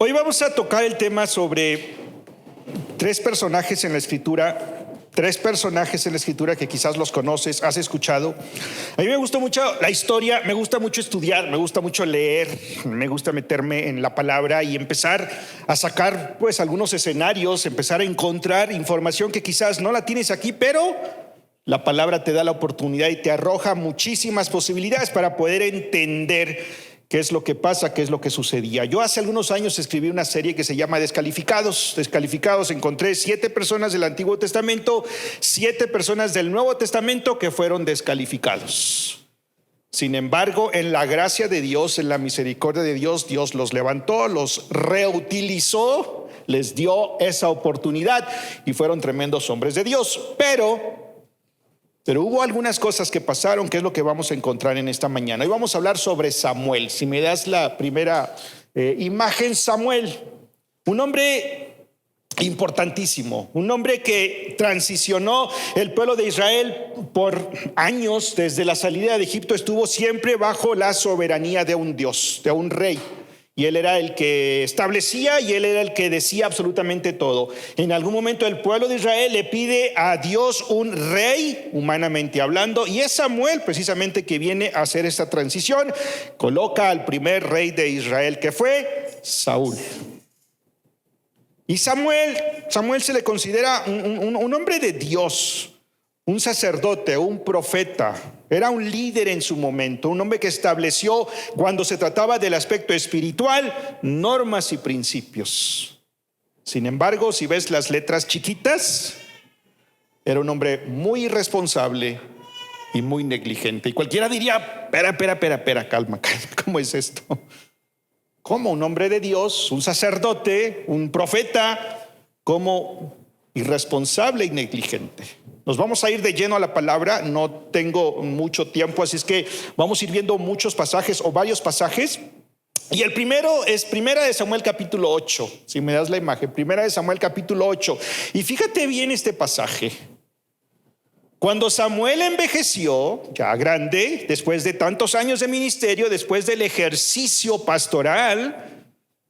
Hoy vamos a tocar el tema sobre tres personajes en la Escritura que quizás los conoces, has escuchado. A mí me gusta mucho la historia, me gusta mucho estudiar, me gusta mucho leer, me gusta meterme en la palabra y empezar a sacar pues algunos escenarios, empezar a encontrar información que quizás no la tienes aquí, pero la palabra te da la oportunidad y te arroja muchísimas posibilidades para poder entender qué es lo que pasa, qué es lo que sucedía. Yo hace algunos años escribí una serie que se llama Descalificados. Encontré 7 personas del Antiguo Testamento, 7 personas del Nuevo Testamento que fueron descalificados. Sin embargo, en la gracia de Dios, en la misericordia de Dios, Dios los levantó, los reutilizó, les dio esa oportunidad y fueron tremendos hombres de Dios. Pero hubo algunas cosas que pasaron, que es lo que vamos a encontrar en esta mañana. Hoy vamos a hablar sobre Samuel. Si me das la primera imagen, Samuel, un hombre importantísimo, un hombre que transicionó el pueblo de Israel por años. Desde la salida de Egipto estuvo siempre bajo la soberanía de un Dios, de un rey. Y él era el que establecía y él era el que decía absolutamente todo. En algún momento el pueblo de Israel le pide a Dios un rey, humanamente hablando, y es Samuel precisamente que viene a hacer esta transición. Coloca al primer rey de Israel, que fue Saúl. Y Samuel se le considera un hombre de Dios, un sacerdote, un profeta. Era un líder en su momento, un hombre que estableció, cuando se trataba del aspecto espiritual, normas y principios. Sin embargo, si ves las letras chiquitas, era un hombre muy irresponsable y muy negligente. Y cualquiera diría, espera, calma, ¿cómo es esto? ¿Cómo un hombre de Dios, un sacerdote, un profeta, como irresponsable y negligente? Nos vamos a ir de lleno a la palabra, no tengo mucho tiempo, así es que vamos a ir viendo muchos pasajes o varios pasajes. Y el primero es Primera de Samuel capítulo 8, si me das la imagen, Primera de Samuel capítulo 8. Y fíjate bien este pasaje. Cuando Samuel envejeció, ya grande, después de tantos años de ministerio, después del ejercicio pastoral,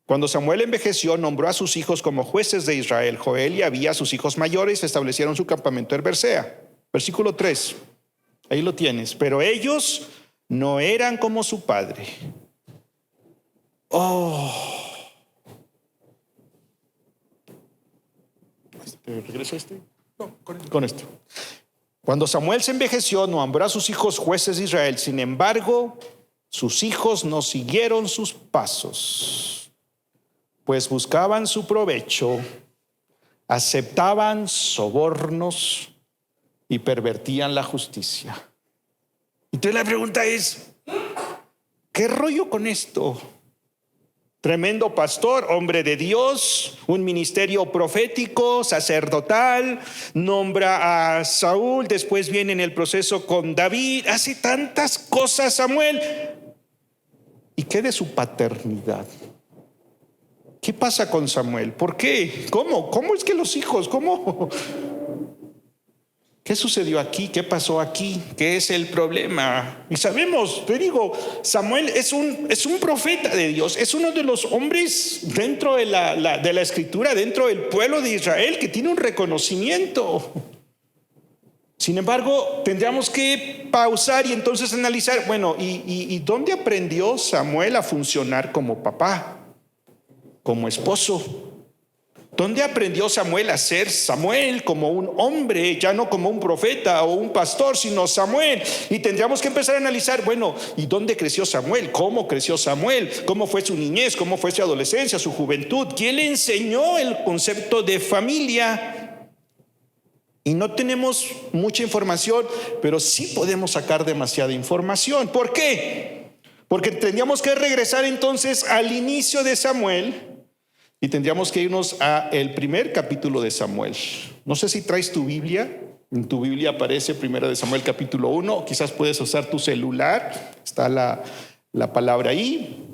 cuando Samuel envejeció, nombró a sus hijos como jueces de Israel. Joel y Abía, sus hijos mayores, establecieron su campamento en Bersea. Versículo 3, ahí lo tienes. Pero ellos no eran como su padre. ¿Regreso este? No, con esto. Cuando Samuel se envejeció, nombró a sus hijos jueces de Israel. Sin embargo, sus hijos no siguieron sus pasos, pues buscaban su provecho, aceptaban sobornos y pervertían la justicia. Entonces la pregunta es, ¿qué rollo con esto? Tremendo pastor, hombre de Dios, un ministerio profético, sacerdotal, nombra a Saúl, después viene en el proceso con David, hace tantas cosas Samuel. ¿Y qué de su paternidad? ¿Qué pasa con Samuel? ¿Por qué? ¿Cómo es que los hijos? ¿Cómo? ¿Qué sucedió aquí? ¿Qué pasó aquí? ¿Qué es el problema? Y sabemos, te digo, Samuel es un profeta de Dios, es uno de los hombres dentro de la escritura, dentro del pueblo de Israel, que tiene un reconocimiento. Sin embargo, tendríamos que pausar y entonces analizar, bueno, ¿y dónde aprendió Samuel a funcionar como papá, como esposo? ¿Dónde aprendió Samuel a ser Samuel como un hombre, ya no como un profeta o un pastor, sino Samuel? Y tendríamos que empezar a analizar, bueno, ¿y dónde creció Samuel? ¿Cómo creció Samuel? ¿Cómo fue su niñez? ¿Cómo fue su adolescencia, su juventud? ¿Quién le enseñó el concepto de familia? Y no tenemos mucha información, pero sí podemos sacar demasiada información. ¿Por qué? Porque tendríamos que regresar entonces al inicio de Samuel. Y tendríamos que irnos al primer capítulo de Samuel. No sé si traes tu Biblia. En tu Biblia aparece Primera de Samuel capítulo 1. Quizás puedes usar tu celular. Está la palabra ahí.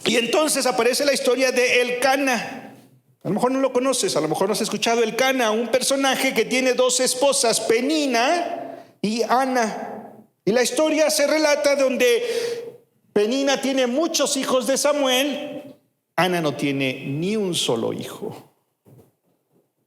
Y entonces aparece la historia de Elcana. A lo mejor no lo conoces, a lo mejor no has escuchado. Elcana, un personaje que tiene 2 esposas, Penina y Ana. Y la historia se relata donde Penina tiene muchos hijos de Samuel Ana no tiene ni un solo hijo.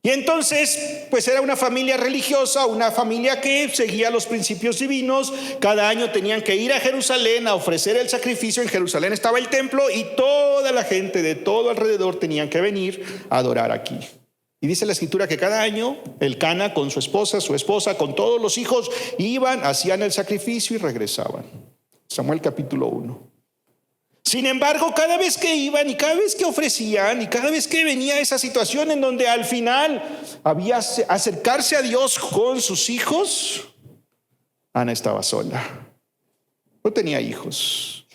Y entonces, pues era una familia religiosa, una familia que seguía los principios divinos. Cada año tenían que ir a Jerusalén a ofrecer el sacrificio. En Jerusalén estaba el templo y toda la gente de todo alrededor tenían que venir a adorar aquí. Y dice la escritura que cada año el Cana con su esposa, con todos los hijos, iban, hacían el sacrificio y regresaban. Samuel capítulo 1. Sin embargo, cada vez que iban y cada vez que ofrecían y cada vez que venía esa situación en donde al final había acercarse a Dios con sus hijos, Ana estaba sola. No tenía hijos.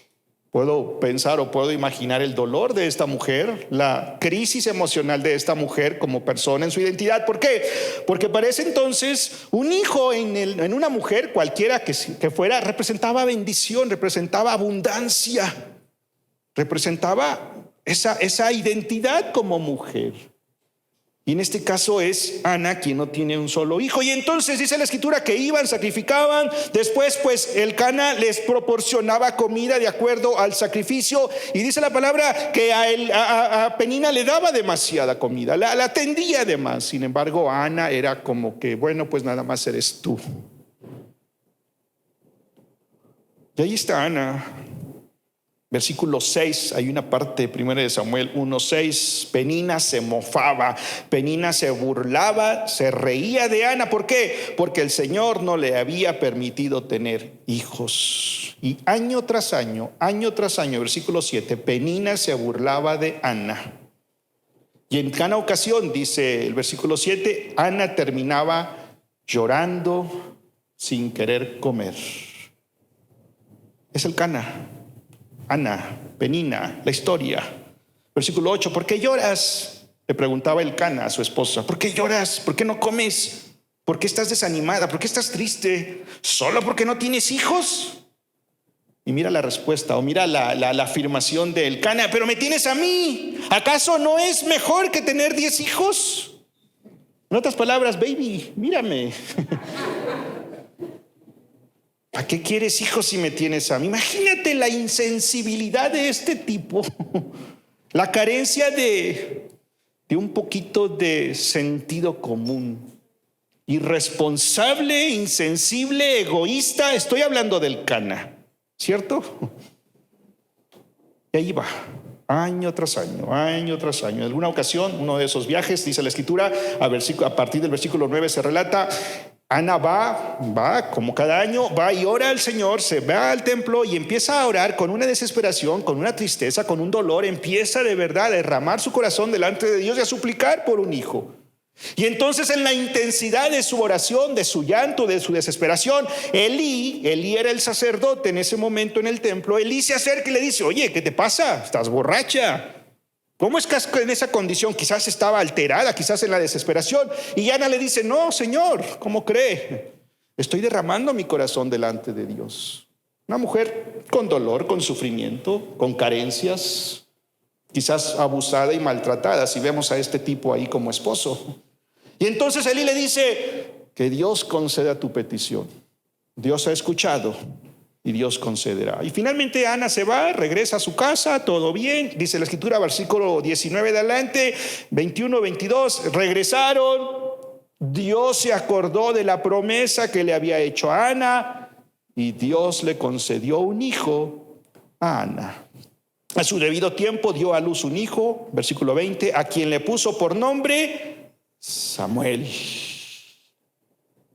Puedo pensar o puedo imaginar el dolor de esta mujer, la crisis emocional de esta mujer como persona en su identidad. ¿Por qué? Porque para ese entonces un hijo en una mujer, cualquiera que fuera, representaba bendición, representaba abundancia, representaba esa identidad como mujer. Y en este caso es Ana quien no tiene un solo hijo. Y entonces dice la escritura que iban, sacrificaban. Después pues el Cana les proporcionaba comida de acuerdo al sacrificio. Y dice la palabra que a Penina le daba demasiada comida, la atendía de más. Sin embargo, a Ana era como que, bueno, pues nada más eres tú. Y ahí está Ana. Versículo 6, hay una parte, 1 de Samuel 1:6. Penina se mofaba, Penina se burlaba, se reía de Ana. ¿Por qué? Porque el Señor no le había permitido tener hijos. Y año tras año, versículo 7, Penina se burlaba de Ana. Y en cada ocasión, dice el versículo 7, Ana terminaba llorando sin querer comer. Es el Cana. Ana, Penina, la historia. Versículo 8, ¿por qué lloras? Le preguntaba el Cana a su esposa. ¿Por qué lloras? ¿Por qué no comes? ¿Por qué estás desanimada? ¿Por qué estás triste? ¿Solo porque no tienes hijos? Y mira la respuesta, o mira la afirmación del Cana. Pero me tienes a mí. ¿Acaso no es mejor que tener 10 hijos? En otras palabras, baby, mírame. ¿Para qué quieres hijos si me tienes a mí? Imagínate la insensibilidad de este tipo, la carencia de un poquito de sentido común, irresponsable, insensible, egoísta. Estoy hablando del Cana, ¿cierto? Y ahí va, año tras año. En alguna ocasión, uno de esos viajes, dice la escritura, a partir del versículo 9 se relata, Ana va como cada año, va y ora al Señor, se va al templo y empieza a orar con una desesperación, con una tristeza, con un dolor. Empieza de verdad a derramar su corazón delante de Dios y a suplicar por un hijo. Y entonces en la intensidad de su oración, de su llanto, de su desesperación, Elí era el sacerdote en ese momento en el templo. Elí se acerca y le dice, oye, ¿qué te pasa? ¿Estás borracha? ¿Cómo es que en esa condición? Quizás estaba alterada, quizás en la desesperación. Y Ana le dice, no, Señor, ¿cómo cree? Estoy derramando mi corazón delante de Dios. Una mujer con dolor, con sufrimiento, con carencias, quizás abusada y maltratada, si vemos a este tipo ahí como esposo. Y entonces Elí le dice, que Dios conceda tu petición. Dios ha escuchado y Dios concederá. Y finalmente Ana se va, regresa a su casa, todo bien. Dice la escritura, versículo 19 de adelante, 21, 22, regresaron. Dios se acordó de la promesa que le había hecho a Ana y Dios le concedió un hijo a Ana. A su debido tiempo dio a luz un hijo, versículo 20, a quien le puso por nombre Samuel.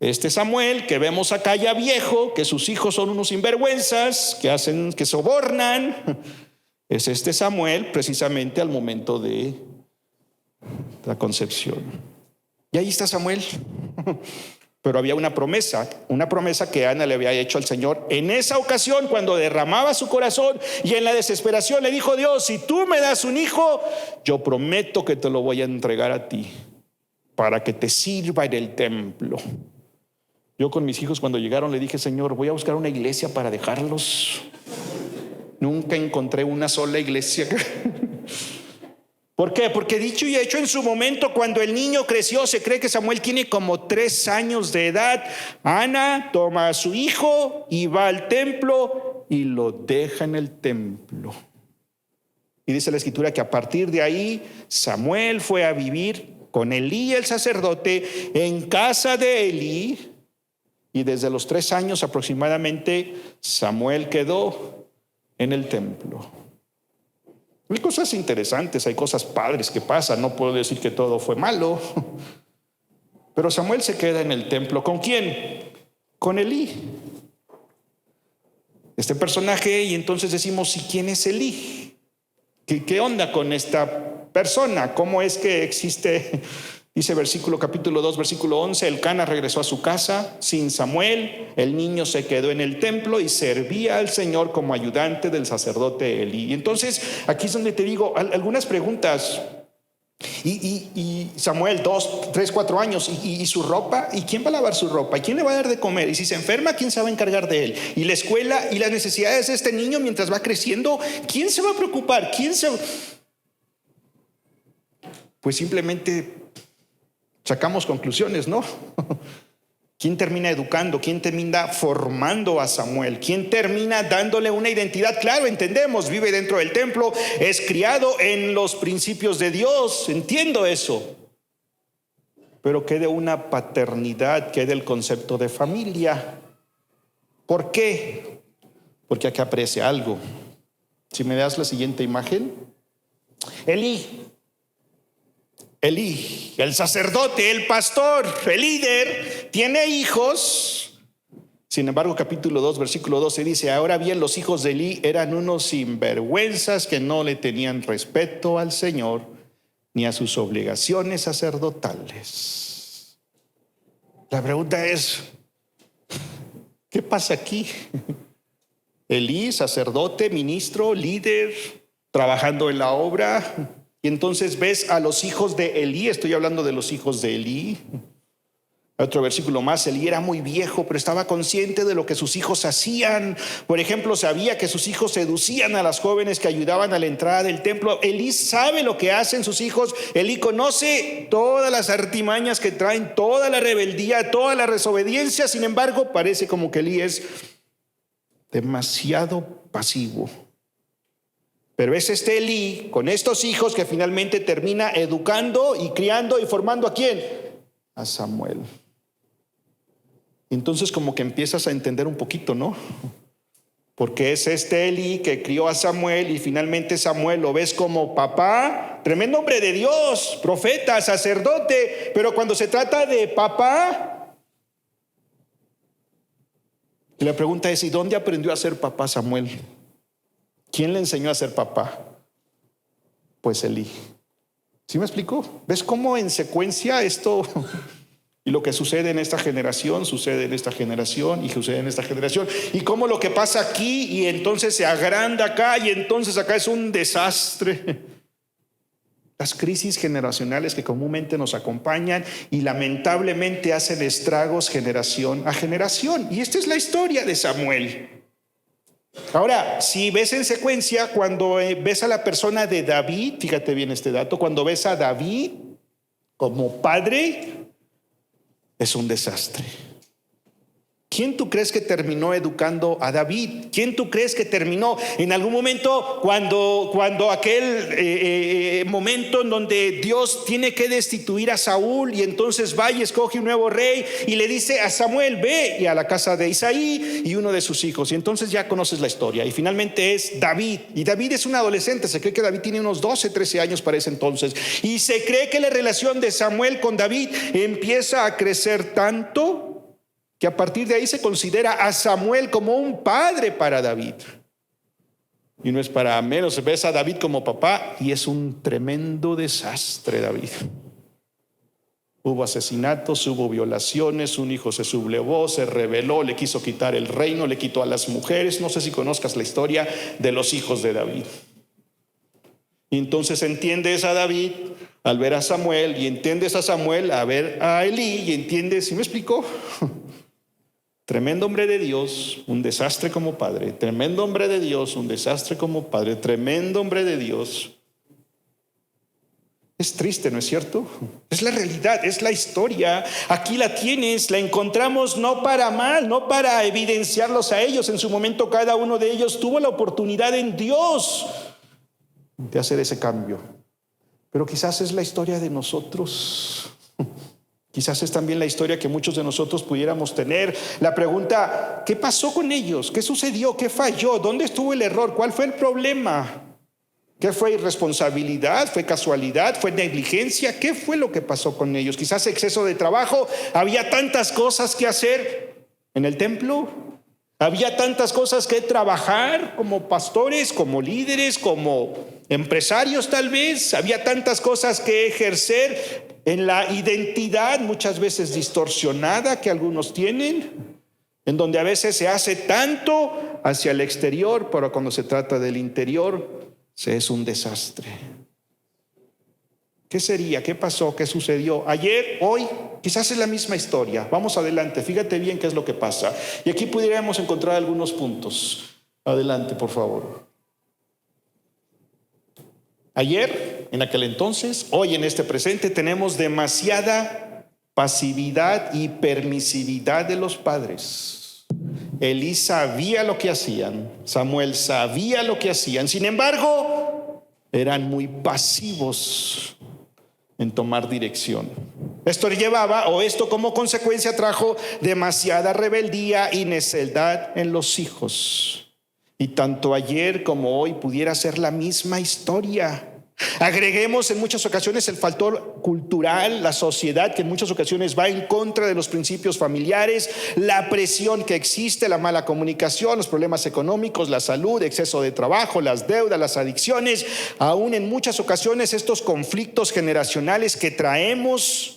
Este Samuel que vemos acá ya viejo, que sus hijos son unos sinvergüenzas, que sobornan, es este Samuel precisamente al momento de la concepción. Y ahí está Samuel. Pero había una promesa que Ana le había hecho al Señor en esa ocasión cuando derramaba su corazón y en la desesperación le dijo Dios, si tú me das un hijo, yo prometo que te lo voy a entregar a ti para que te sirva en el templo. Yo con mis hijos cuando llegaron le dije, Señor, voy a buscar una iglesia para dejarlos. Nunca encontré una sola iglesia. ¿Por qué? Porque dicho y hecho en su momento, cuando el niño creció, se cree que Samuel tiene como 3 años de edad. Ana toma a su hijo y va al templo y lo deja en el templo. Y dice la Escritura que a partir de ahí Samuel fue a vivir con Elí el sacerdote en casa de Elí. Y desde los 3 años aproximadamente Samuel quedó en el templo. Hay cosas interesantes, hay cosas padres que pasan. No puedo decir que todo fue malo. Pero Samuel se queda en el templo. ¿Con quién? Con Elí. Este personaje, y entonces decimos, ¿y quién es Elí? ¿Qué onda con esta persona? ¿Cómo es que existe? Dice capítulo 2, versículo 11, Elcana regresó a su casa sin Samuel, el niño se quedó en el templo y servía al Señor como ayudante del sacerdote Elí. Y entonces aquí es donde te digo algunas preguntas. Y Samuel, 2, 3, 4 años, y su ropa, ¿y quién va a lavar su ropa? ¿Y quién le va a dar de comer? Y si se enferma, ¿quién se va a encargar de él? Y la escuela y las necesidades de este niño mientras va creciendo, ¿quién se va a preocupar? Pues simplemente sacamos conclusiones, ¿no? ¿Quién termina educando? ¿Quién termina formando a Samuel? ¿Quién termina dándole una identidad? Claro, entendemos, vive dentro del templo, es criado en los principios de Dios, entiendo eso. Pero ¿qué de una paternidad? ¿Qué del concepto de familia? ¿Por qué? Porque aquí aparece algo. Si me das la siguiente imagen. Elí, el sacerdote, el pastor, el líder, tiene hijos. Sin embargo, capítulo 2, versículo 12 dice, ahora bien, los hijos de Elí eran unos sinvergüenzas que no le tenían respeto al Señor ni a sus obligaciones sacerdotales. La pregunta es, ¿qué pasa aquí? Elí, sacerdote, ministro, líder, trabajando en la obra. Y entonces ves a los hijos de Elí, estoy hablando de los hijos de Elí. Otro versículo más, Elí era muy viejo, pero estaba consciente de lo que sus hijos hacían. Por ejemplo, sabía que sus hijos seducían a las jóvenes que ayudaban a la entrada del templo. Elí sabe lo que hacen sus hijos. Elí conoce todas las artimañas que traen, toda la rebeldía, toda la desobediencia. Sin embargo, parece como que Elí es demasiado pasivo. Pero es este Elí con estos hijos que finalmente termina educando y criando y formando ¿a quién? A Samuel. Entonces como que empiezas a entender un poquito, ¿no? Porque es este Elí que crió a Samuel y finalmente Samuel lo ves como papá, tremendo hombre de Dios, profeta, sacerdote, pero cuando se trata de papá, la pregunta es, ¿y dónde aprendió a ser papá Samuel? ¿Quién le enseñó a ser papá? Pues Elí. ¿Sí me explico? ¿Ves cómo en secuencia esto y lo que sucede en esta generación, sucede en esta generación y sucede en esta generación? Y cómo lo que pasa aquí y entonces se agranda acá y entonces acá es un desastre. Las crisis generacionales que comúnmente nos acompañan y lamentablemente hacen estragos generación a generación. Y esta es la historia de Samuel. Ahora, si ves en secuencia, cuando ves a la persona de David, fíjate bien este dato, cuando ves a David como padre, es un desastre. ¿Quién tú crees que terminó educando a David? ¿Quién tú crees que terminó en algún momento cuando aquel momento en donde Dios tiene que destituir a Saúl y entonces va y escoge un nuevo rey y le dice a Samuel, ve y a la casa de Isaí y uno de sus hijos? Y entonces ya conoces la historia y finalmente es David. Y David es un adolescente, se cree que David tiene unos 12, 13 años para ese entonces. Y se cree que la relación de Samuel con David empieza a crecer tanto que a partir de ahí se considera a Samuel como un padre para David. Y no es para menos, ves a David como papá y es un tremendo desastre David. Hubo asesinatos, hubo violaciones, un hijo se sublevó, se rebeló, le quiso quitar el reino, le quitó a las mujeres. No sé si conozcas la historia de los hijos de David. Y entonces entiendes a David al ver a Samuel y entiendes a Samuel a ver a Elí y entiendes, ¿sí me explico? Tremendo hombre de Dios, un desastre como padre. Tremendo hombre de Dios, un desastre como padre. Tremendo hombre de Dios. Es triste, ¿no es cierto? Es la realidad, es la historia. Aquí la tienes, la encontramos no para mal, no para evidenciarlos a ellos. En su momento cada uno de ellos tuvo la oportunidad en Dios de hacer ese cambio. Pero quizás es la historia de nosotros. Quizás es también la historia que muchos de nosotros pudiéramos tener. La pregunta, ¿qué pasó con ellos? ¿Qué sucedió? ¿Qué falló? ¿Dónde estuvo el error? ¿Cuál fue el problema? ¿Qué fue irresponsabilidad? ¿Fue casualidad? ¿Fue negligencia? ¿Qué fue lo que pasó con ellos? Quizás exceso de trabajo. Había tantas cosas que hacer en el templo. Había tantas cosas que trabajar como pastores, como líderes, como empresarios tal vez. Había tantas cosas que ejercer en la identidad muchas veces distorsionada que algunos tienen, en donde a veces se hace tanto hacia el exterior, pero cuando se trata del interior, se es un desastre. ¿Qué sería? ¿Qué pasó? ¿Qué sucedió? Ayer, hoy, quizás es la misma historia. Vamos adelante, fíjate bien qué es lo que pasa. Y aquí pudiéramos encontrar algunos puntos. Adelante, por favor. Ayer, en aquel entonces, hoy en este presente, tenemos demasiada pasividad y permisividad de los padres. Elí sabía lo que hacían, Samuel sabía lo que hacían, sin embargo, eran muy pasivos en tomar dirección. Esto llevaba, o esto como consecuencia trajo demasiada rebeldía y necedad en los hijos. Y tanto ayer como hoy pudiera ser la misma historia. Agreguemos en muchas ocasiones el factor cultural, la sociedad que en muchas ocasiones va en contra de los principios familiares, la presión que existe, la mala comunicación, los problemas económicos, la salud, exceso de trabajo, las deudas, las adicciones, aún en muchas ocasiones estos conflictos generacionales que traemos.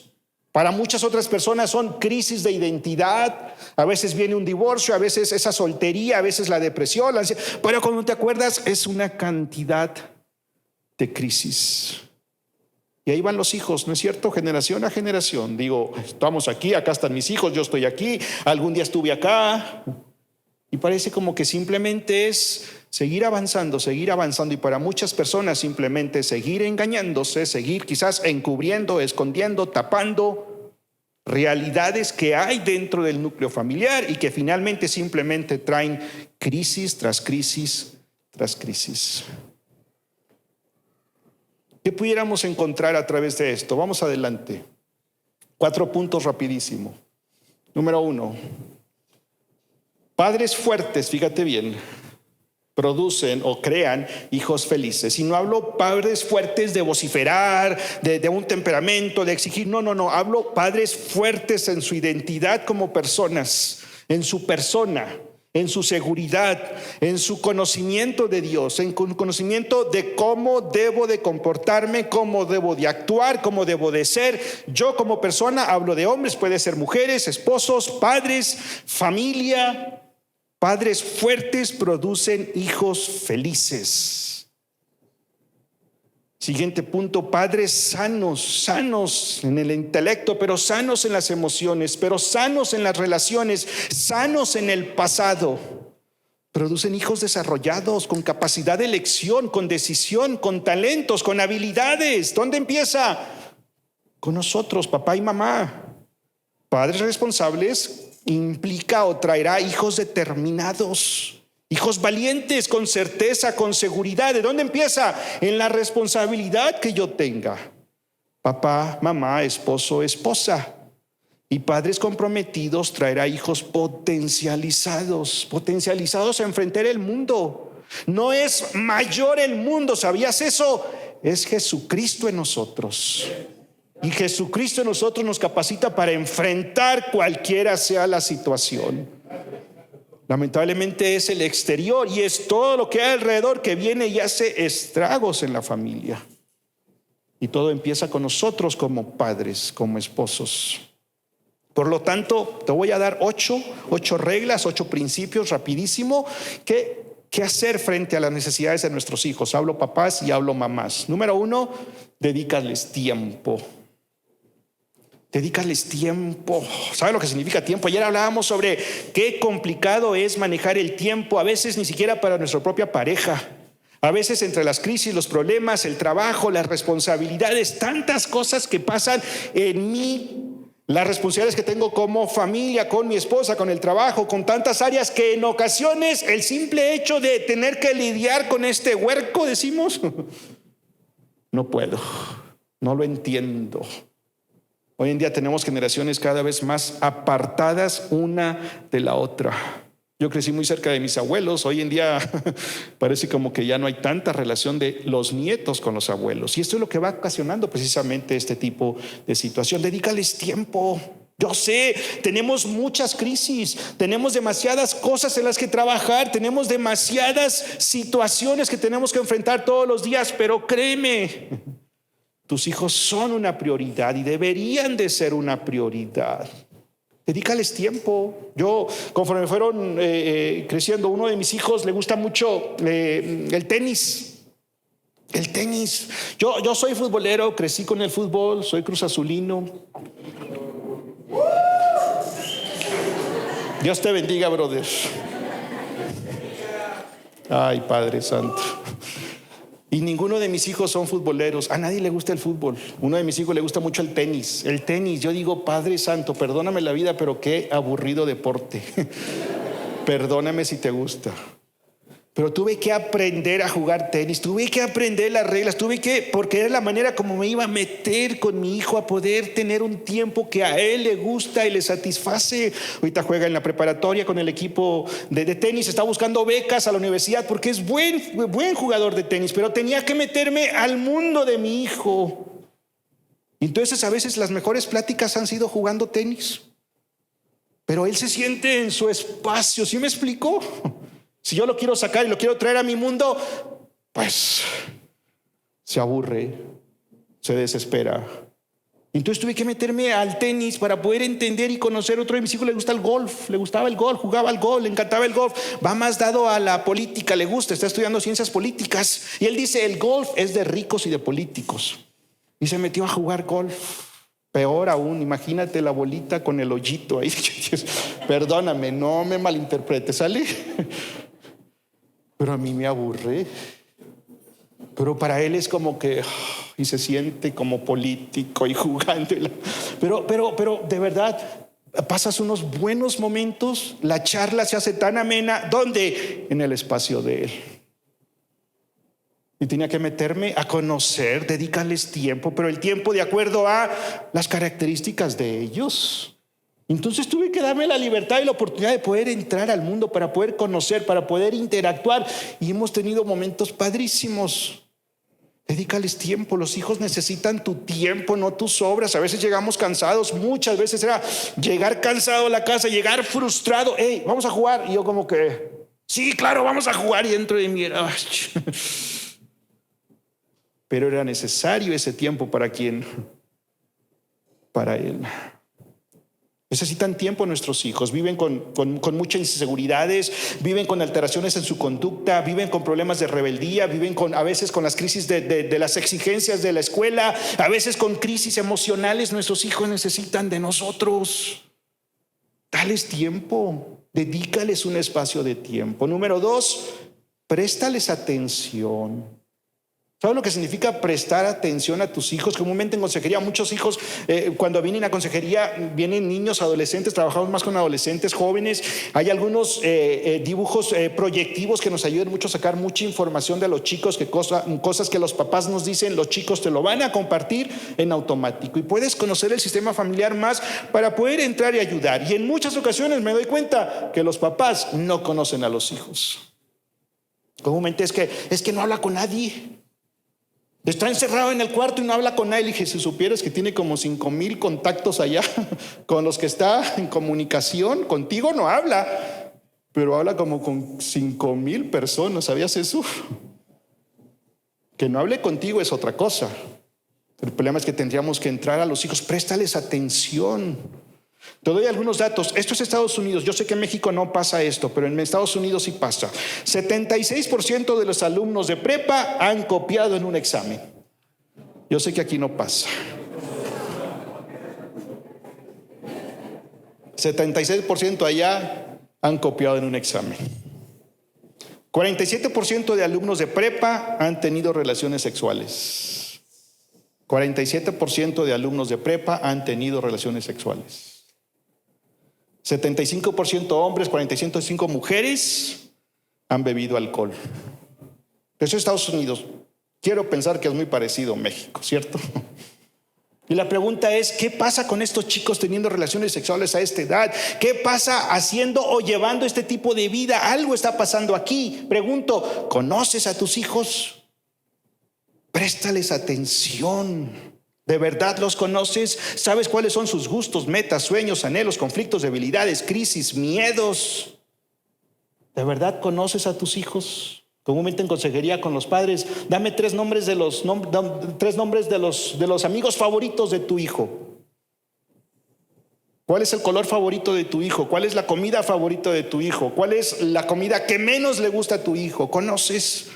Para muchas otras personas son crisis de identidad. A veces viene un divorcio, a veces esa soltería, a veces la depresión, la ansiedad. Pero cuando te acuerdas es una cantidad de crisis. Y ahí van los hijos, ¿no es cierto? Generación a generación. Digo, estamos aquí, acá están mis hijos, yo estoy aquí, algún día estuve acá. Y parece como que simplemente es seguir avanzando. Y para muchas personas simplemente seguir engañándose, seguir quizás encubriendo, escondiendo, tapando realidades que hay dentro del núcleo familiar y que finalmente simplemente traen crisis tras crisis tras crisis. ¿Qué pudiéramos encontrar a través de esto? Vamos adelante. 4 puntos rapidísimo. Número 1. Padres fuertes, fíjate bien, producen o crean hijos felices. Y no hablo padres fuertes de vociferar, de un temperamento, de exigir. No. Hablo padres fuertes en su identidad como personas, en su persona, en su seguridad, en su conocimiento de Dios, en conocimiento de cómo debo de comportarme, cómo debo de actuar, cómo debo de ser. Yo como persona hablo de hombres, puede ser mujeres, esposos, padres, familia. Padres fuertes producen hijos felices. Siguiente punto, padres sanos en el intelecto, pero sanos en las emociones, pero sanos en las relaciones, sanos en el pasado. Producen hijos desarrollados, con capacidad de elección, con decisión, con talentos, con habilidades. ¿Dónde empieza? Con nosotros, papá y mamá. Padres responsables implica o traerá hijos determinados. Hijos valientes, con certeza, con seguridad. ¿De dónde empieza? En la responsabilidad que yo tenga. Papá, mamá, esposo, esposa. Y padres comprometidos traerá hijos potencializados a enfrentar el mundo. No es mayor el mundo, ¿sabías eso? Es Jesucristo en nosotros. Y Jesucristo en nosotros nos capacita para enfrentar cualquiera sea la situación. Lamentablemente es el exterior y es todo lo que hay alrededor que viene y hace estragos en la familia. Y todo empieza con nosotros como padres, como esposos. Por lo tanto, te voy a dar 8 reglas, 8 principios rapidísimo ¿Qué hacer frente a las necesidades de nuestros hijos? Hablo papás y hablo mamás. Número 1, dedícales tiempo. Dedícales tiempo. ¿Sabe lo que significa tiempo? Ayer hablábamos sobre qué complicado es manejar el tiempo, a veces ni siquiera para nuestra propia pareja. A veces entre las crisis, los problemas, el trabajo, las responsabilidades, tantas cosas que pasan en mí. Las responsabilidades que tengo como familia, con mi esposa, con el trabajo, con tantas áreas que en ocasiones el simple hecho de tener que lidiar con este huerco, decimos, no puedo, no lo entiendo. Hoy en día tenemos generaciones cada vez más apartadas una de la otra. Yo crecí muy cerca de mis abuelos. Hoy en día parece como que ya no hay tanta relación de los nietos con los abuelos. Y esto es lo que va ocasionando precisamente este tipo de situación. Dedícales tiempo. Yo sé, tenemos muchas crisis, tenemos demasiadas cosas en las que trabajar, tenemos demasiadas situaciones que tenemos que enfrentar todos los días, pero créeme, tus hijos son una prioridad y deberían de ser una prioridad. Dedícales tiempo. Yo, conforme fueron creciendo, uno de mis hijos le gusta mucho el tenis. El tenis. Yo soy futbolero, crecí con el fútbol, soy cruzazulino. Dios te bendiga, brother. Ay, Padre Santo. Y ninguno de mis hijos son futboleros. A nadie le gusta el fútbol. Uno de mis hijos le gusta mucho el tenis. El tenis, yo digo, Padre Santo, perdóname la vida, pero qué aburrido deporte. Perdóname si te gusta. Pero tuve que aprender a jugar tenis, tuve que aprender las reglas, porque era la manera como me iba a meter con mi hijo a poder tener un tiempo que a él le gusta y le satisface. Ahorita juega en la preparatoria con el equipo de tenis, está buscando becas a la universidad porque es buen jugador de tenis, pero tenía que meterme al mundo de mi hijo. Entonces a veces las mejores pláticas han sido jugando tenis, pero él se siente en su espacio. ¿Sí me explicó? Si yo lo quiero sacar y lo quiero traer a mi mundo, pues se aburre, se desespera. Entonces tuve que meterme al tenis para poder entender y conocer. Otro de mis hijos le gusta el golf, le gustaba el golf, jugaba al golf, le encantaba el golf. Va más dado a la política, le gusta, está estudiando ciencias políticas. Y él dice, el golf es de ricos y de políticos. Y se metió a jugar golf. Peor aún, imagínate la bolita con el hoyito ahí. Perdóname, no me malinterpretes, ¿sale? Pero a mí me aburre. Pero para él es como que y se siente como político y jugando. Pero de verdad pasas unos buenos momentos. La charla se hace tan amena. ¿Dónde? En el espacio de él. Y tenía que meterme a conocer, dedicarles tiempo, pero el tiempo de acuerdo a las características de ellos. Entonces tuve que darme la libertad y la oportunidad de poder entrar al mundo, para poder conocer, para poder interactuar. Y hemos tenido momentos padrísimos. Dedícales tiempo. Los hijos necesitan tu tiempo, no tus obras. A veces llegamos cansados. Muchas veces era llegar cansado a la casa, llegar frustrado. Hey, vamos a jugar. Y yo como que, sí, claro, vamos a jugar. Y dentro de mí era... Pero era necesario ese tiempo. ¿Para quién? Para él. Necesitan tiempo nuestros hijos. Viven con muchas inseguridades, viven con alteraciones en su conducta, viven con problemas de rebeldía, viven a veces con las crisis de las exigencias de la escuela, a veces con crisis emocionales. Nuestros hijos necesitan de nosotros. Dales tiempo, dedícales un espacio de tiempo. Número 2, préstales atención. ¿Sabes lo que significa prestar atención a tus hijos? Comúnmente en consejería, muchos hijos, cuando vienen a consejería, vienen niños, adolescentes, trabajamos más con adolescentes, jóvenes. Hay algunos dibujos proyectivos que nos ayudan mucho a sacar mucha información de los chicos, cosas que los papás nos dicen, los chicos te lo van a compartir en automático. Y puedes conocer el sistema familiar más para poder entrar y ayudar. Y en muchas ocasiones me doy cuenta que los papás no conocen a los hijos. Comúnmente es que no habla con nadie. Está encerrado en el cuarto y no habla con nadie. Y dije, si supieras que tiene como 5,000 contactos allá con los que está en comunicación, contigo no habla, pero habla como con 5,000 personas. ¿Sabías eso? Que no hable contigo es otra cosa. El problema es que tendríamos que entrar a los hijos. Préstales atención. Te doy algunos datos. Esto es Estados Unidos. Yo sé que en México no pasa esto, pero en Estados Unidos sí pasa. 76% de los alumnos de prepa han copiado en un examen. Yo sé que aquí no pasa. 76% allá han copiado en un examen. 47% de alumnos de prepa han tenido relaciones sexuales. 47% de alumnos de prepa han tenido relaciones sexuales. 75% hombres, 45% mujeres han bebido alcohol. Eso es Estados Unidos. Quiero pensar que es muy parecido a México, ¿cierto? Y la pregunta es, ¿qué pasa con estos chicos teniendo relaciones sexuales a esta edad? ¿Qué pasa haciendo o llevando este tipo de vida? Algo está pasando aquí. Pregunto, ¿conoces a tus hijos? Préstales atención. ¿De verdad los conoces? ¿Sabes cuáles son sus gustos, metas, sueños, anhelos, conflictos, debilidades, crisis, miedos? ¿De verdad conoces a tus hijos? Comúnmente en consejería con los padres, dame tres nombres de los amigos favoritos de tu hijo. ¿Cuál es el color favorito de tu hijo? ¿Cuál es la comida favorita de tu hijo? ¿Cuál es la comida que menos le gusta a tu hijo? ¿Conoces?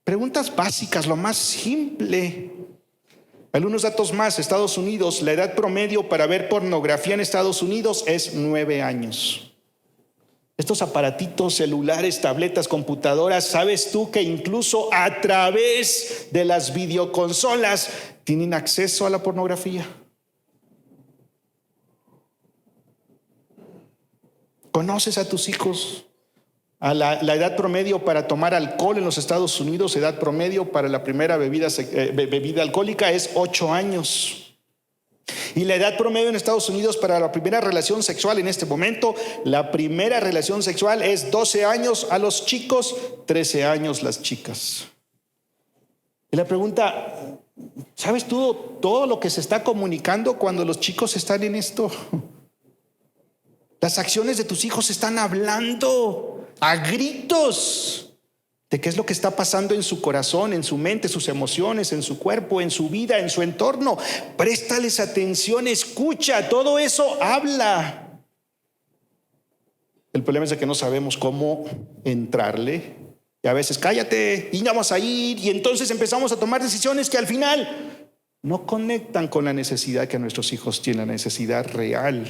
Preguntas básicas, lo más simple. Algunos datos más. Estados Unidos, la edad promedio para ver pornografía en Estados Unidos es 9 años. Estos aparatitos celulares, tabletas, computadoras, ¿sabes tú que incluso a través de las videoconsolas tienen acceso a la pornografía? ¿Conoces a tus hijos? A la edad promedio para tomar alcohol en los Estados Unidos, edad promedio para la primera bebida alcohólica es 8 años. Y la edad promedio en Estados Unidos para la primera relación sexual en este momento, la primera relación sexual es 12 años a los chicos, 13 años las chicas. Y la pregunta, ¿sabes tú todo lo que se está comunicando cuando los chicos están en esto? Las acciones de tus hijos están hablando a gritos de qué es lo que está pasando en su corazón, en su mente, sus emociones, en su cuerpo, en su vida, en su entorno. Préstales atención, escucha, todo eso habla. El problema es de que no sabemos cómo entrarle. Y a veces cállate y vamos a ir, y entonces empezamos a tomar decisiones que al final no conectan con la necesidad que nuestros hijos tienen, la necesidad real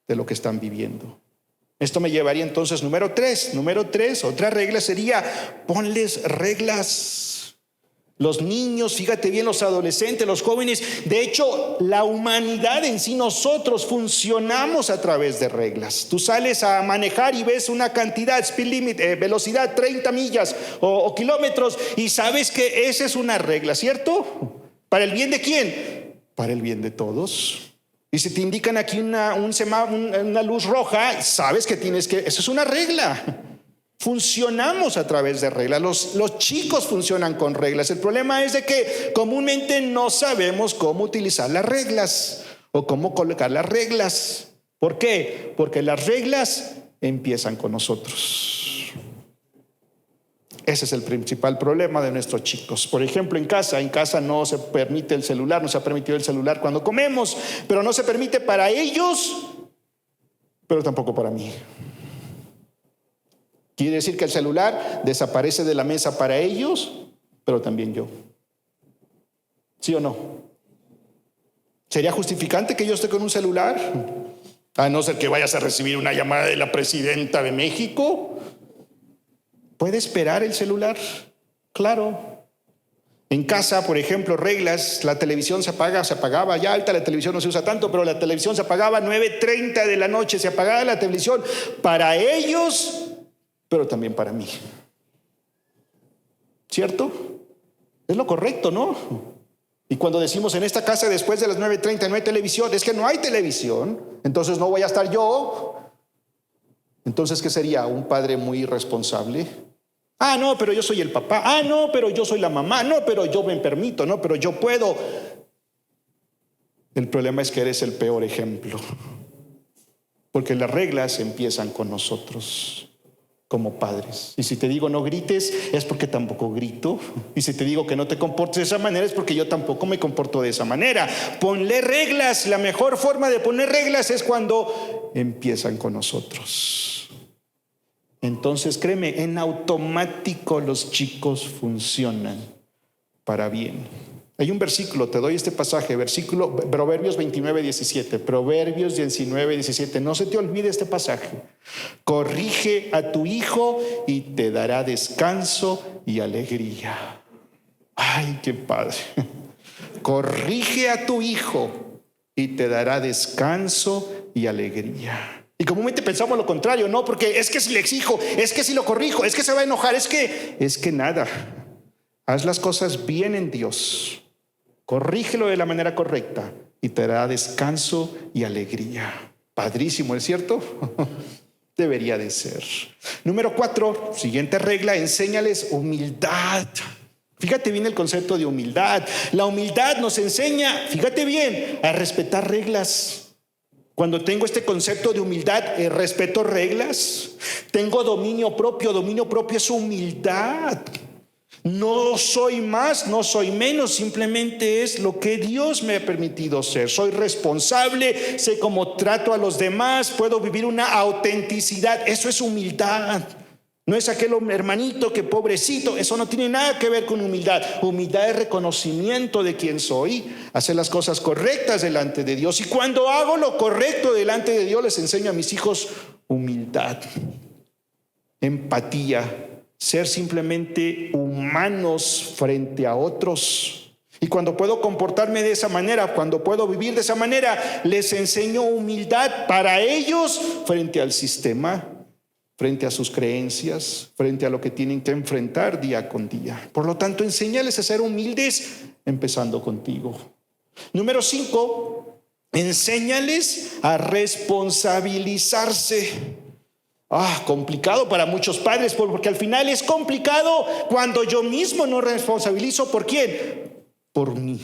de lo que están viviendo. Esto me llevaría entonces número 3, otra regla sería ponles reglas. Los niños, fíjate bien, los adolescentes, los jóvenes, de hecho la humanidad en sí, nosotros funcionamos a través de reglas. Tú sales a manejar y ves una cantidad, speed limit, velocidad 30 millas o kilómetros, y sabes que esa es una regla, ¿cierto? ¿Para el bien de quién? Para el bien de todos. Y si te indican aquí una luz roja, sabes que tienes que, eso es una regla. Funcionamos a través de reglas. Los chicos funcionan con reglas. El problema es de que comúnmente no sabemos cómo utilizar las reglas o cómo colocar las reglas. ¿Por qué? Porque las reglas empiezan con nosotros. Ese es el principal problema de nuestros chicos. Por ejemplo, en casa no se permite el celular, no se ha permitido el celular cuando comemos, pero no se permite para ellos, pero tampoco para mí. Quiere decir que el celular desaparece de la mesa para ellos, pero también yo. ¿Sí o no? ¿Sería justificante que yo esté con un celular? A no ser que vayas a recibir una llamada de la presidenta de México. ¿Puede esperar el celular? Claro. En casa, por ejemplo, reglas, la televisión se apagaba, ya ahorita la televisión no se usa tanto, pero la televisión se apagaba 9:30 de la noche, se apagaba la televisión para ellos, pero también para mí. ¿Cierto? Es lo correcto, ¿no? Y cuando decimos en esta casa después de las 9:30 no hay televisión, es que no hay televisión, entonces no voy a estar yo. Entonces, ¿qué sería? ¿Un padre muy irresponsable? Ah, no, pero yo soy el papá. Ah, no, pero yo soy la mamá. No, pero yo me permito. No, pero yo puedo. El problema es que eres el peor ejemplo. Porque las reglas empiezan con nosotros como padres. Y si te digo no grites, es porque tampoco grito. Y si te digo que no te comportes de esa manera, es porque yo tampoco me comporto de esa manera. Ponle reglas. La mejor forma de poner reglas es cuando empiezan con nosotros. Entonces, créeme, en automático los chicos funcionan para bien. Hay un versículo, te doy este pasaje, versículo Proverbios 29:17. Proverbios 19:17. No se te olvide este pasaje. Corrige a tu hijo y te dará descanso y alegría. Ay, qué padre. Corrige a tu hijo y te dará descanso y alegría. Y comúnmente pensamos lo contrario, no, porque es que si le exijo, es que si lo corrijo, es que se va a enojar, es que nada. Haz las cosas bien en Dios. Corrígelo de la manera correcta y te dará descanso y alegría. Padrísimo, ¿es cierto? Debería de ser. Número 4, siguiente regla, enséñales humildad. Fíjate bien el concepto de humildad. La humildad nos enseña, fíjate bien, a respetar reglas. Cuando tengo este concepto de humildad, respeto reglas. Tengo dominio propio. Dominio propio es humildad. No soy más, no soy menos, simplemente es lo que Dios me ha permitido ser. Soy responsable, sé cómo trato a los demás, puedo vivir una autenticidad. Eso es humildad. No es aquel hermanito que pobrecito, eso no tiene nada que ver con humildad. Humildad es reconocimiento de quién soy, hacer las cosas correctas delante de Dios. Y cuando hago lo correcto delante de Dios, les enseño a mis hijos humildad, empatía, ser simplemente humanos frente a otros. Y cuando puedo comportarme de esa manera, cuando puedo vivir de esa manera, les enseño humildad para ellos frente al sistema, frente a sus creencias, frente a lo que tienen que enfrentar día con día. Por lo tanto, enséñales a ser humildes, empezando contigo. Número 5, enséñales a responsabilizarse. Complicado para muchos padres, porque al final es complicado cuando yo mismo no responsabilizo. ¿Por quién? Por mí.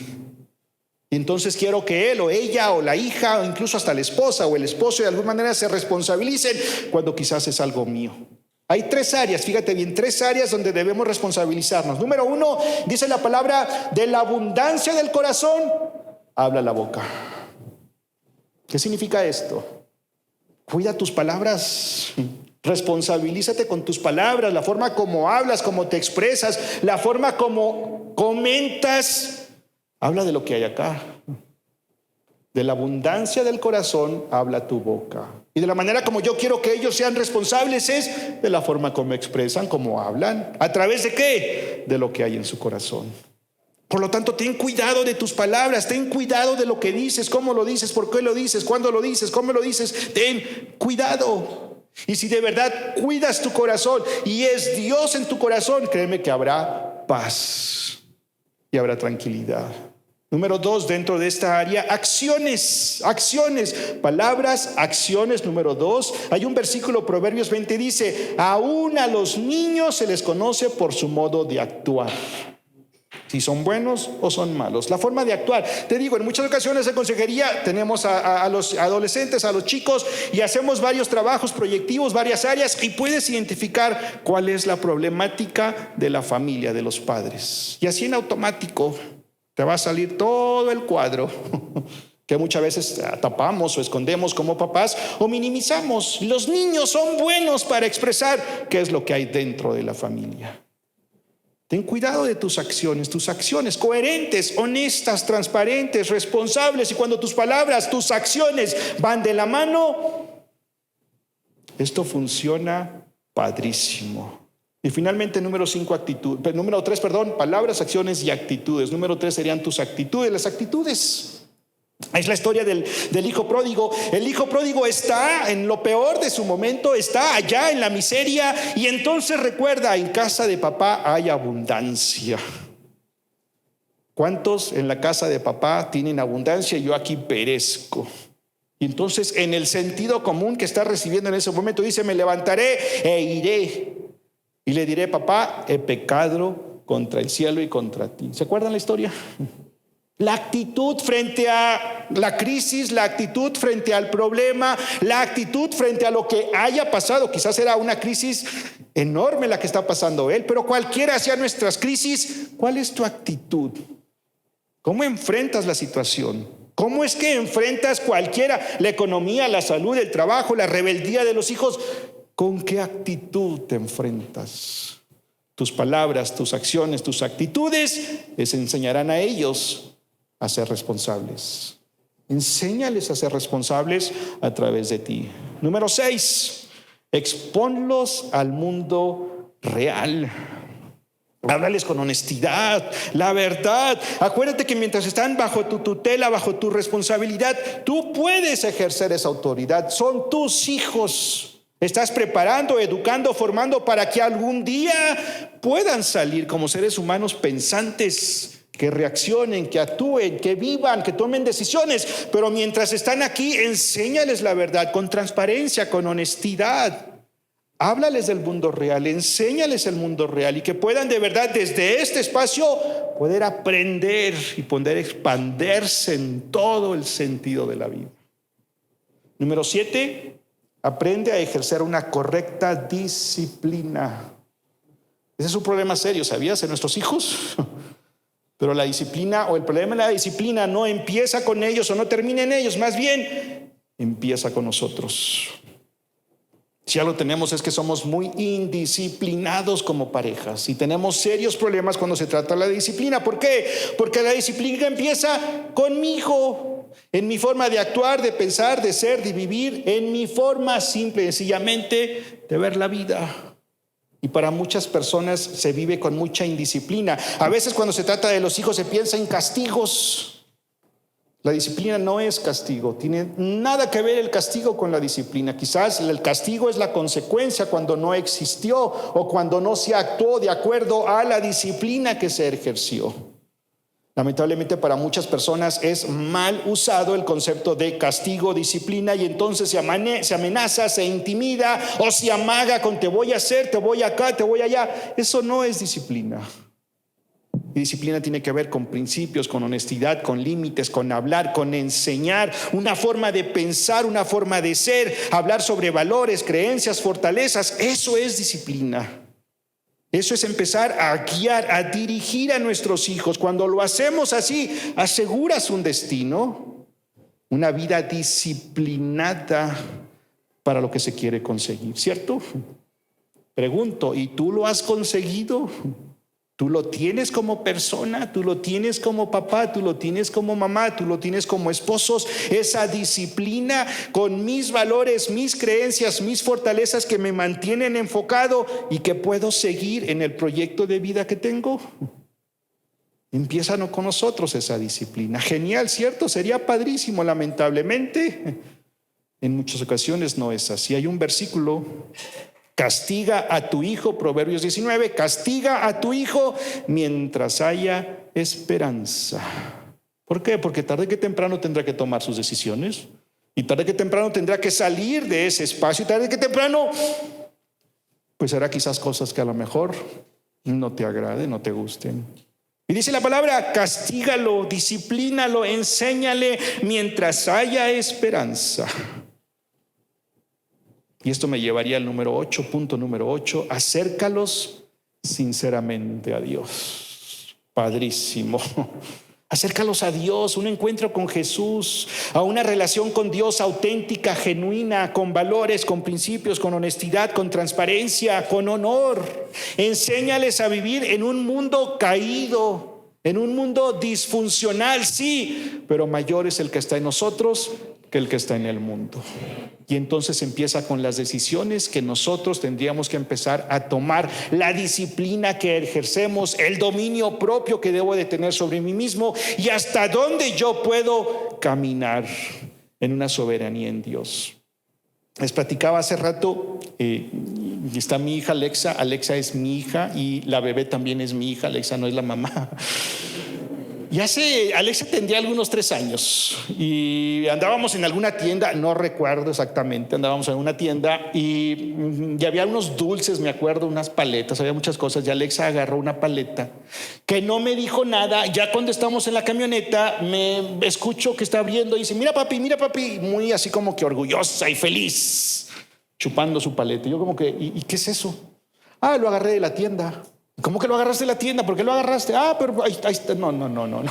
Y entonces quiero que él o ella o la hija o incluso hasta la esposa o el esposo de alguna manera se responsabilicen cuando quizás es algo mío. Hay 3 áreas, fíjate bien, 3 áreas donde debemos responsabilizarnos. Número 1, dice la palabra, de la abundancia del corazón habla la boca. ¿Qué significa esto? Cuida tus palabras, responsabilízate con tus palabras, la forma como hablas, como te expresas, la forma como comentas, habla de lo que hay acá. De la abundancia del corazón habla tu boca. Y de la manera como yo quiero que ellos sean responsables es de la forma como expresan, como hablan. ¿A través de qué? De lo que hay en su corazón. Por lo tanto, ten cuidado de tus palabras, ten cuidado de lo que dices, cómo lo dices, por qué lo dices, cuándo lo dices, cómo lo dices. Ten cuidado. Y si de verdad cuidas tu corazón y es Dios en tu corazón, créeme que habrá paz y habrá tranquilidad. Número 2, dentro de esta área, acciones, palabras, acciones. Número 2, hay un versículo, Proverbios 20 dice, aún a los niños se les conoce por su modo de actuar. Si son buenos o son malos. La forma de actuar. Te digo, en muchas ocasiones en consejería tenemos a los adolescentes, a los chicos, y hacemos varios trabajos proyectivos, varias áreas, y puedes identificar cuál es la problemática de la familia, de los padres. Y así en automático te va a salir todo el cuadro que muchas veces tapamos o escondemos como papás o minimizamos. Los niños son buenos para expresar qué es lo que hay dentro de la familia. Ten cuidado de tus acciones coherentes, honestas, transparentes, responsables. Y cuando tus palabras, tus acciones van de la mano, esto funciona padrísimo. Y finalmente, número 3, palabras, acciones y actitudes. Número 3 serían tus actitudes, las actitudes. Es la historia del hijo pródigo. El hijo pródigo está en lo peor de su momento, está allá en la miseria, y entonces recuerda, en casa de papá hay abundancia. ¿Cuántos en la casa de papá tienen abundancia? Yo aquí perezco. Y entonces, en el sentido común que está recibiendo en ese momento, dice, me levantaré e iré y le diré, papá, he pecado contra el cielo y contra ti. ¿Se acuerdan la historia? La actitud frente a la crisis, la actitud frente al problema, la actitud frente a lo que haya pasado. Quizás era una crisis enorme la que está pasando él, pero cualquiera sea nuestras crisis, ¿cuál es tu actitud? ¿Cómo enfrentas la situación? ¿Cómo es que enfrentas cualquiera? La economía, la salud, el trabajo, la rebeldía de los hijos. ¿Con qué actitud te enfrentas? Tus palabras, tus acciones, tus actitudes les enseñarán a ellos a ser responsables. Enséñales a ser responsables a través de ti. Número 6, exponlos al mundo real. Háblales con honestidad, la verdad. Acuérdate que mientras están bajo tu tutela, bajo tu responsabilidad, tú puedes ejercer esa autoridad. Son tus hijos. Estás preparando, educando, formando para que algún día puedan salir como seres humanos pensantes, que reaccionen, que actúen, que vivan, que tomen decisiones. Pero mientras están aquí, enséñales la verdad con transparencia, con honestidad. Háblales del mundo real, enséñales el mundo real y que puedan de verdad desde este espacio poder aprender y poder expandirse en todo el sentido de la vida. Número 7, aprende a ejercer una correcta disciplina. Ese es un problema serio, ¿sabías? En nuestros hijos. Pero la disciplina o el problema de la disciplina no empieza con ellos o no termina en ellos, más bien empieza con nosotros. Si algo tenemos es que somos muy indisciplinados como parejas y tenemos serios problemas cuando se trata de la disciplina. ¿Por qué? Porque la disciplina empieza conmigo, en mi forma de actuar, de pensar, de ser, de vivir, en mi forma simple y sencillamente de ver la vida. Y para muchas personas se vive con mucha indisciplina. A veces cuando se trata de los hijos se piensa en castigos. La disciplina no es castigo, tiene nada que ver el castigo con la disciplina. Quizás el castigo es la consecuencia cuando no existió o cuando no se actuó de acuerdo a la disciplina que se ejerció. Lamentablemente para muchas personas es mal usado el concepto de castigo, disciplina, y entonces se amenaza, se intimida o se amaga con te voy a hacer, te voy acá, te voy allá. Eso no es disciplina. Y disciplina tiene que ver con principios, con honestidad, con límites, con hablar, con enseñar, una forma de pensar, una forma de ser, hablar sobre valores, creencias, fortalezas. Eso es disciplina. Eso es empezar a guiar, a dirigir a nuestros hijos. Cuando lo hacemos así, aseguras un destino, una vida disciplinada para lo que se quiere conseguir, ¿cierto? Pregunto, ¿y tú lo has conseguido? Tú lo tienes como persona, tú lo tienes como papá, tú lo tienes como mamá, tú lo tienes como esposos. Esa disciplina con mis valores, mis creencias, mis fortalezas que me mantienen enfocado y que puedo seguir en el proyecto de vida que tengo. Empieza no con nosotros esa disciplina. Genial, ¿cierto? Sería padrísimo. Lamentablemente, en muchas ocasiones no es así. Hay un versículo: castiga a tu hijo, Proverbios 19, castiga a tu hijo mientras haya esperanza. ¿Por qué? Porque tarde que temprano tendrá que tomar sus decisiones y tarde que temprano tendrá que salir de ese espacio y tarde que temprano pues hará quizás cosas que a lo mejor no te agraden, no te gusten. Y dice la palabra, castígalo, disciplínalo, enséñale mientras haya esperanza. Y esto me llevaría al número 8, punto número 8, acércalos sinceramente a Dios. Padrísimo. Acércalos a Dios, un encuentro con Jesús, a una relación con Dios auténtica, genuina, con valores, con principios, con honestidad, con transparencia, con honor. Enséñales a vivir en un mundo caído, en un mundo disfuncional, sí, pero mayor es el que está en nosotros que el que está en el mundo. Y entonces empieza con las decisiones que nosotros tendríamos que empezar a tomar, la disciplina que ejercemos, el dominio propio que debo de tener sobre mí mismo y hasta dónde yo puedo caminar en una soberanía en Dios. Les platicaba hace rato, está mi hija Alexa. Alexa es mi hija y la bebé también es mi hija. Alexa no es la mamá. Y Alexa tendría algunos 3 años y andábamos en alguna tienda, no recuerdo exactamente, andábamos en una tienda y había unos dulces, me acuerdo, unas paletas, había muchas cosas, y Alexa agarró una paleta que no me dijo nada. Ya cuando estamos en la camioneta me escucho que está abriendo y dice, mira papi, muy así como que orgullosa y feliz, chupando su paleta. Y yo como que, ¿y qué es eso? Lo agarré de la tienda. ¿Cómo que lo agarraste de la tienda? ¿Por qué lo agarraste? Pero ahí está. No.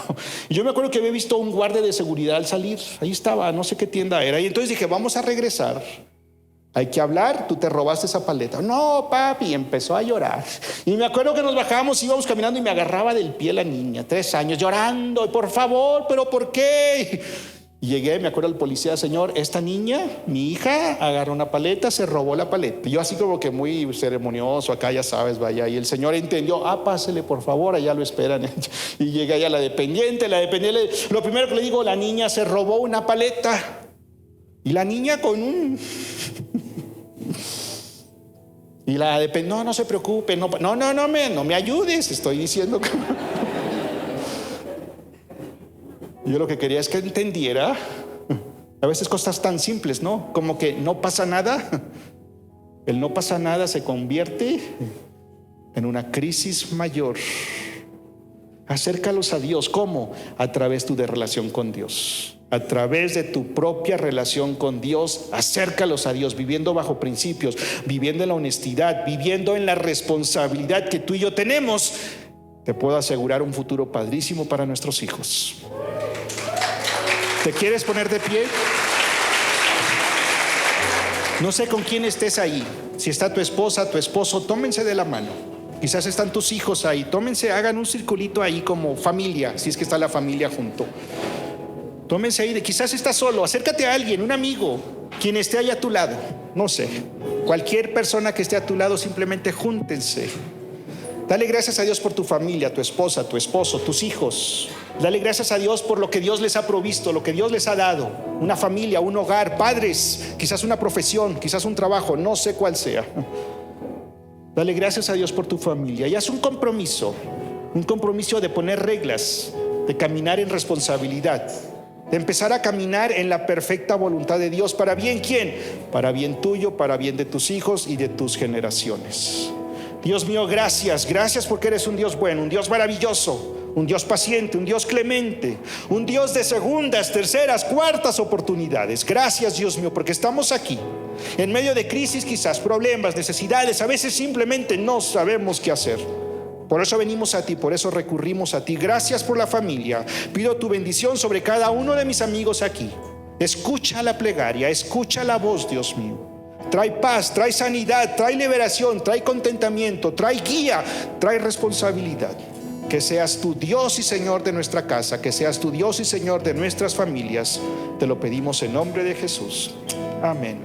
Y yo me acuerdo que había visto a un guardia de seguridad al salir. Ahí estaba, no sé qué tienda era. Y entonces dije, vamos a regresar. Hay que hablar, tú te robaste esa paleta. No, papi, empezó a llorar. Y me acuerdo que nos bajamos, íbamos caminando y me agarraba del pie la niña, 3 años, llorando. Por favor, ¿pero por qué? Y llegué, me acuerdo al policía, señor, esta niña, mi hija, agarró una paleta, se robó la paleta. Y yo así como que muy ceremonioso, acá ya sabes, vaya. Y el señor entendió, pásele por favor, allá lo esperan. Y llegué allá a la dependiente, lo primero que le digo, la niña se robó una paleta. Y la niña con un Y la dependencia, no, no se preocupe, no me ayudes, estoy diciendo que... Yo lo que quería es que entendiera, a veces cosas tan simples, ¿no? Como que no pasa nada. El no pasa nada se convierte en una crisis mayor. Acércalos a Dios. ¿Cómo? A través de relación con Dios. A través de tu propia relación con Dios, acércalos a Dios, viviendo bajo principios, viviendo en la honestidad, viviendo en la responsabilidad que tú y yo tenemos. Te puedo asegurar un futuro padrísimo para nuestros hijos. ¿Te quieres poner de pie? No sé con quién estés ahí. Si está tu esposa, tu esposo, tómense de la mano. Quizás están tus hijos ahí. Tómense, hagan un circulito ahí como familia, si es que está la familia junto. Tómense ahí, quizás estás solo, acércate a alguien, un amigo, quien esté ahí a tu lado, no sé, cualquier persona que esté a tu lado, simplemente júntense. Dale gracias a Dios por tu familia, tu esposa, tu esposo, tus hijos. Dale gracias a Dios por lo que Dios les ha provisto, lo que Dios les ha dado. Una familia, un hogar, padres, quizás una profesión, quizás un trabajo, no sé cuál sea. Dale gracias a Dios por tu familia y haz un compromiso de poner reglas, de caminar en responsabilidad, de empezar a caminar en la perfecta voluntad de Dios. ¿Para bien quién? Para bien tuyo, para bien de tus hijos y de tus generaciones. Dios mío, gracias porque eres un Dios bueno, un Dios maravilloso, un Dios paciente, un Dios clemente, un Dios de segundas, terceras, cuartas oportunidades. Gracias, Dios mío, porque estamos aquí en medio de crisis, quizás problemas, necesidades. A veces simplemente no sabemos qué hacer. Por eso venimos a ti, por eso recurrimos a ti. Gracias por la familia. Pido tu bendición sobre cada uno de mis amigos aquí. Escucha la plegaria, escucha la voz, Dios mío. Trae paz, trae sanidad, trae liberación, trae contentamiento, trae guía, trae responsabilidad. Que seas tu Dios y Señor de nuestra casa, que seas tu Dios y Señor de nuestras familias. Te lo pedimos en nombre de Jesús. Amén.